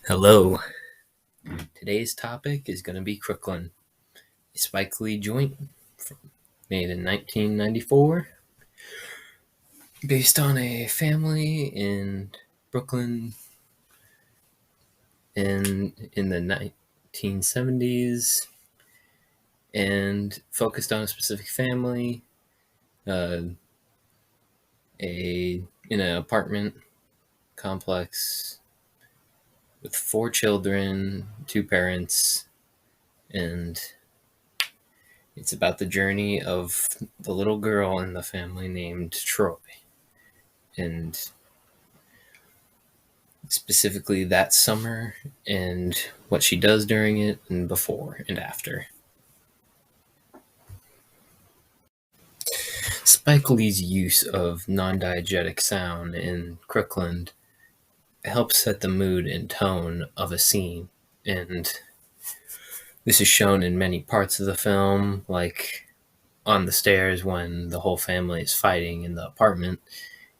Hello. Today's topic is going to be Crooklyn, a Spike Lee joint made in 1994, based on a family in Brooklyn in the 1970s, and focused on a specific family, uh, in an apartment complex with 4 children, 2 parents, and it's about the journey of the little girl in the family named Troy, and specifically that summer and what she does during it and before and after. Spike Lee's use of non-diegetic sound in Crooklyn helps set the mood and tone of a scene, and this is shown in many parts of the film, like on the stairs when the whole family is fighting in the apartment.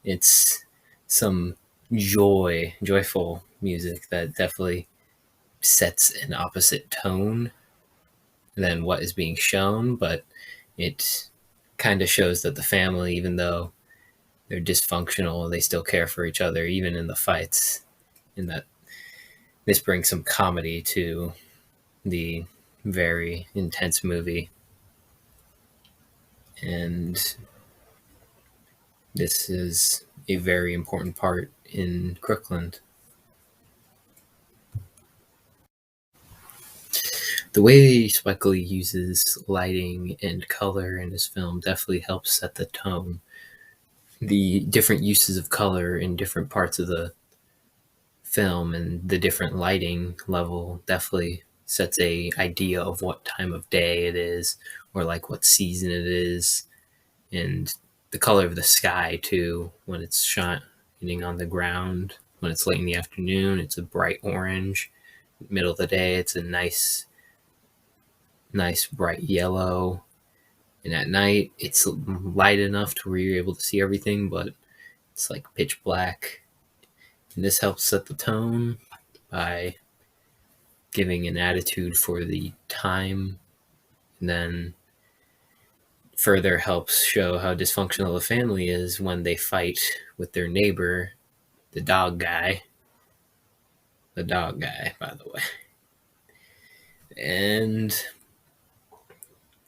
It's some joyful music that definitely sets an opposite tone than what is being shown, but it kind of shows that the family, even though they're dysfunctional, they still care for each other, even in the fights. And that this brings some comedy to the very intense movie. And this is a very important part in Crooklyn. The way Spike Lee uses lighting and color in his film definitely helps set the tone. The different uses of color in different parts of the film and the different lighting level definitely sets a idea of what time of day it is, or like what season it is, and the color of the sky too. When it's shining on the ground, when it's late in the afternoon, it's a bright orange. Middle of the day, it's a nice bright yellow, and at night it's light enough to where you're able to see everything, but it's like pitch black. And this helps set the tone by giving an attitude for the time, and then further helps show how dysfunctional the family is when they fight with their neighbor, the dog guy, by the way, and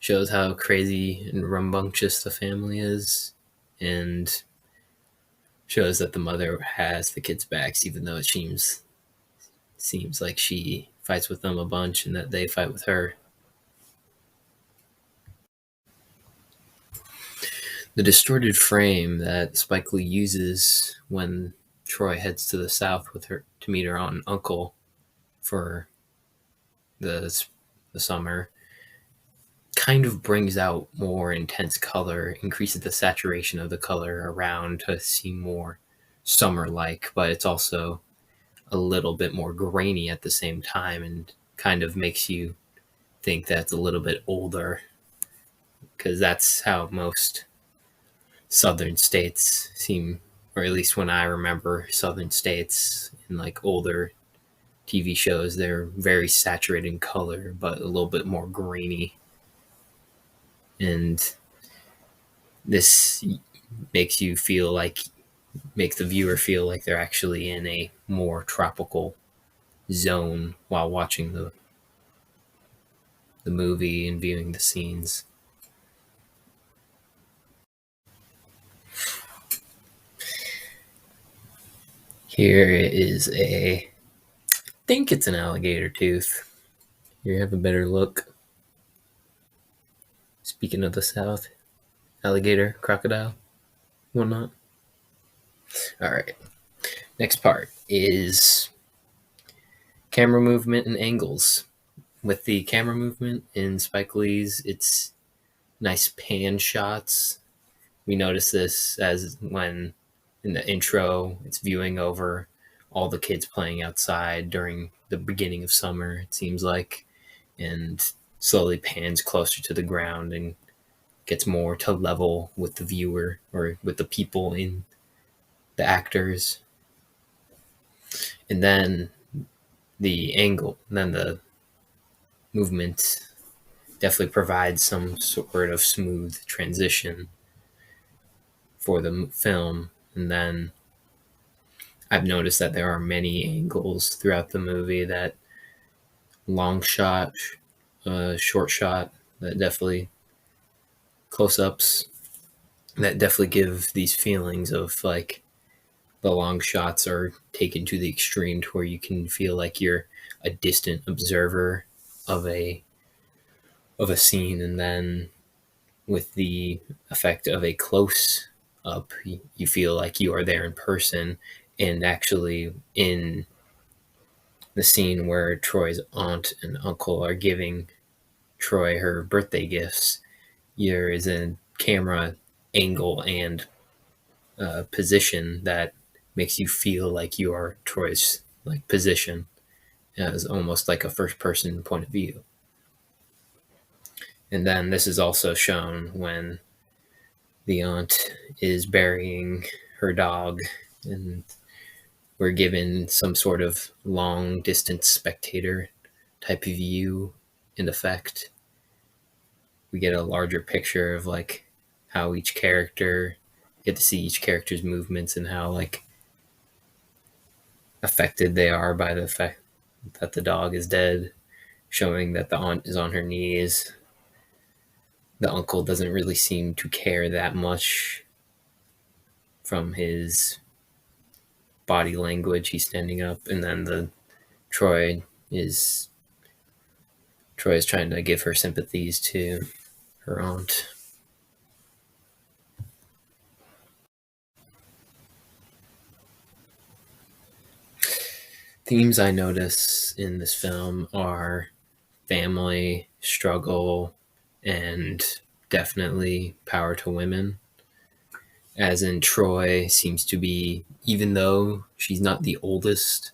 shows how crazy and rambunctious the family is, and shows that the mother has the kids' backs, even though it seems like she fights with them a bunch and that they fight with her. The distorted frame that Spike Lee uses when Troy heads to the south with her to meet her aunt and uncle for the summer kind of brings out more intense color, increases the saturation of the color around to seem more summer-like, but it's also a little bit more grainy at the same time, and kind of makes you think that it's a little bit older, because that's how most southern states seem, or at least when I remember southern states in like older TV shows, they're very saturated in color, but a little bit more grainy. And this makes you feel like, makes the viewer feel like they're actually in a more tropical zone while watching the movie and viewing the scenes. Here is I think it's an alligator tooth. Here, have a better look. Speaking of the South, alligator, crocodile, whatnot. All right. Next part is camera movement and angles. With the camera movement in Spike Lee's, it's nice pan shots. We notice this as when in the intro, it's viewing over all the kids playing outside during the beginning of summer, it seems like, and slowly pans closer to the ground and gets more to level with the viewer or with the people in the actors, and then the angle, and then the movement definitely provides some sort of smooth transition for the film. And then I've noticed that there are many angles throughout the movie, that long shot, short shot, that definitely close ups, that definitely give these feelings of like the long shots are taken to the extreme to where you can feel like you're a distant observer of a scene, and then with the effect of a close up, you feel like you are there in person. And actually, in the scene where Troy's aunt and uncle are giving Troy her birthday gifts, there is a camera angle and position that makes you feel like you are Troy's like position, as almost like a first person point of view. And then this is also shown when the aunt is burying her dog, and we're given some sort of long distance spectator type of view and effect. We get a larger picture of like how each character, get to see each character's movements and how like affected they are by the fact that the dog is dead, showing that the aunt is on her knees. The uncle doesn't really seem to care that much from his body language. He's standing up, and then the Troy is Troy is trying to give her sympathies to her aunt. Themes I notice in this film are family, struggle, and definitely power to women. As in, Troy seems to be, even though she's not the oldest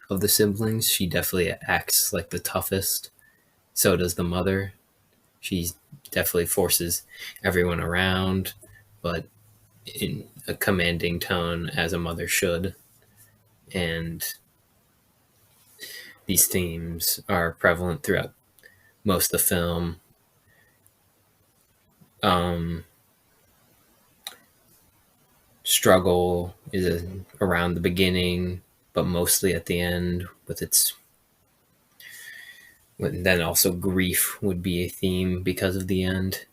of the siblings, she definitely acts like the toughest. So does the mother. She definitely forces everyone around, but in a commanding tone, as a mother should. And these themes are prevalent throughout most of the film. Struggle is around the beginning, but mostly at the end, with its. Then also grief would be a theme because of the end.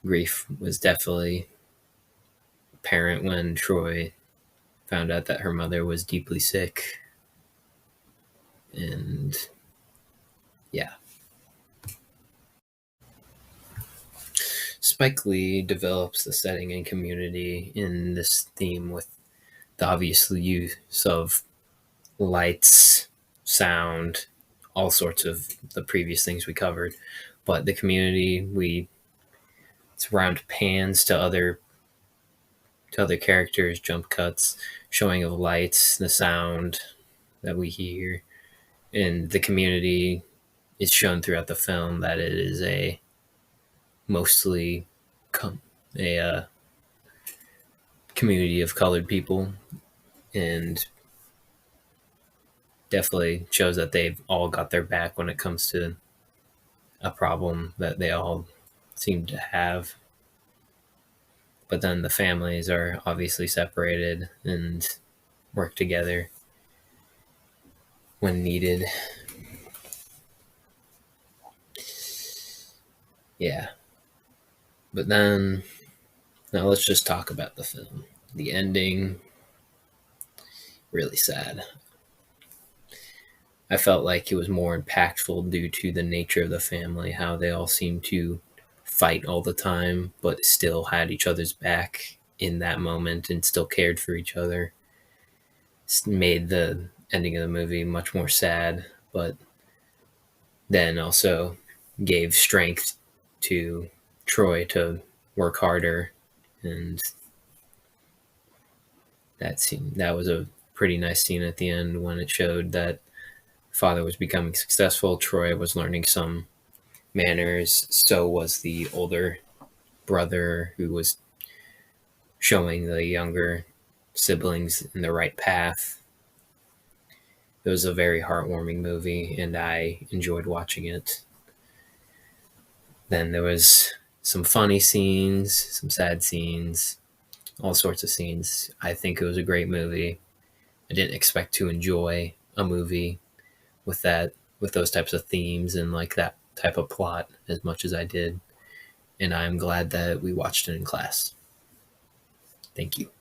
Grief was definitely apparent when Troy found out that her mother was deeply sick. And yeah. Spike Lee develops the setting and community in this theme with the obvious use of lights, sound, all sorts of the previous things we covered. But the community, it's around pans to other characters, jump cuts, showing of lights, the sound that we hear, and the community is shown throughout the film that it is a mostly a community of colored people, and definitely shows that they've all got their back when it comes to a problem that they all seem to have. But then the families are obviously separated and work together when needed. Yeah. But then, now let's just talk about the film. The ending, really sad. I felt like it was more impactful due to the nature of the family, how they all seemed to fight all the time, but still had each other's back in that moment and still cared for each other. It's made the ending of the movie much more sad, but then also gave strength to Troy to work harder. And that was a pretty nice scene at the end when it showed that father was becoming successful. Troy was learning some manners. So was the older brother, who was showing the younger siblings in the right path. It was a very heartwarming movie, and I enjoyed watching it. Then there was some funny scenes, some sad scenes, all sorts of scenes. I think it was a great movie. I didn't expect to enjoy a movie with those types of themes and like that type of plot as much as I did. And I'm glad that we watched it in class. Thank you.